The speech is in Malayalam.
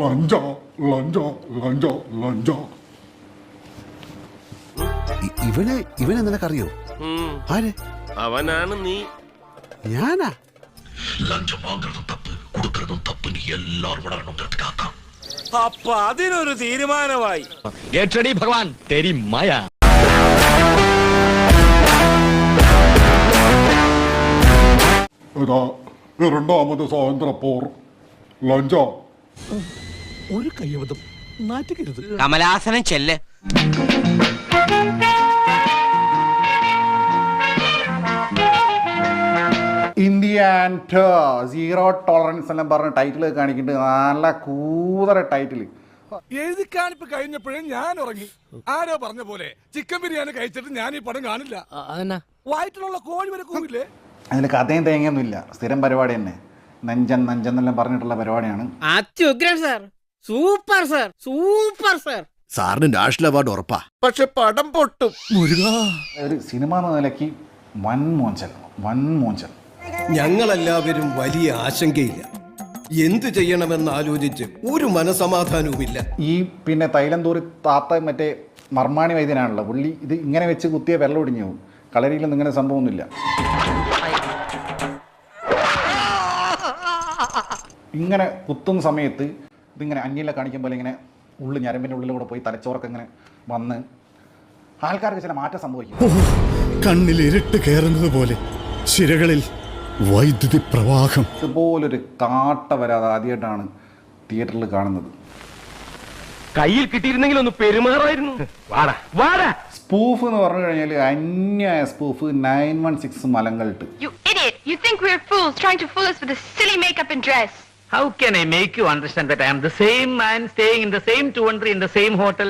Lunch lunch lunch lunch. ഇവനെ നിനക്കറിയോ? ആര്? അവനാണ് നീ. ഞാനാ? ലഞ്ചം വാങ്ങുന്നതും തപ്പ്, കൊടുക്കുന്നതും തപ്പ്. നീ എല്ലാവരും വളരണം. അപ്പൊ അതിനൊരു തീരുമാനമായി. ഭഗവാൻ തെരി മായ. ഇതാ രണ്ടാമത് സ്വാതന്ത്ര്യപ്പോർ. ലഞ്ച. ഒരു കയ്യബദ്ധം നാറ്റിക്കരുത്. കമലാസനം ചെല്ല്. ഇന്ത്യ ആൻഡ് സീറോ ടോളറൻസ് എല്ലാം പറഞ്ഞ ടൈറ്റിൽ കാണിക്കുന്നുണ്ട്. നല്ല കൂതറ ടൈറ്റിൽ എഴുതി കാണിപ്പ് കഴിഞ്ഞപ്പോഴേ ഞാൻ ഉറങ്ങി. ആരോ പറഞ്ഞ പോലെ ചിക്കൻ ബിരിയാണി കഴിച്ചിട്ട് ഞാൻ ഈ പടം കാണില്ല. വയറ്റിലുള്ള കോഴി വരെ കൂവില്ലേ. അതിൽ കഥയും തേങ്ങയൊന്നുമില്ല, സ്ഥിരം പരിപാടി തന്നെ. നഞ്ചൻ നഞ്ചെന്നെല്ലാം പറഞ്ഞിട്ടുള്ള പരിപാടിയാണ്. അത്യുഗ്രൻ sir, super sir, super sir. സാറിന് നാഷണൽ അവാർഡ് ഉറപ്പാ. പക്ഷെ പടം പൊട്ടും. ഒരു സിനിമ എന്ന നിലയ്ക്ക് വൻ മോഞ്ചൽ. ഞങ്ങളെല്ലാവരും വലിയ ആശങ്കയില്ല. എന്തു ചെയ്യണമെന്ന് ആലോചിച്ച് ഒരു മനസമാധാനവുമില്ല. ഈ പിന്നെ തൈലന്തൂരി താത്ത മറ്റേ മർമാണി വൈദ്യനാണല്ലോ പുള്ളി. ഇത് ഇങ്ങനെ വെച്ച് കുത്തിയ വെള്ളം ഒടിഞ്ഞു പോകും. കളരിയിലൊന്നും ഇങ്ങനെ സംഭവമൊന്നുമില്ല. ഇങ്ങനെ കുത്തുന്ന സമയത്ത് ഇതിങ്ങനെ അന്യല്ല കാണിക്കുമ്പോൾ ഇങ്ങനെ ഞരമ്പിൻ്റെ ഉള്ളിലൂടെ പോയി തലച്ചോറൊക്കെ ഇങ്ങനെ വന്ന് ആൾക്കാർക്ക് ചില മാറ്റം സംഭവിക്കും. കണ്ണിൽ ഇരുട്ട് കയറുന്നത് പോലെ ശിരകളിൽ വൈദ്യുതി പ്രവാഹം. ഇതുപോലൊരു കാട്ട വരാതെ ആദ്യമായിട്ടാണ് തിയേറ്ററിൽ കാണുന്നത്. കയ്യിൽ കിട്ടിയിരുന്നെങ്കിൽ ഒന്ന് പെരുമാറായിരുന്നു. സ്പൂഫ് എന്ന് പറഞ്ഞു കഴിഞ്ഞാൽ അന്യായ spoof 916 മലങ്കൾട്ട്. You idiot! You think we're fools trying to fool us with a silly makeup and dress? How can I make you understand that I am the same man staying in the same 2 in the same hotel?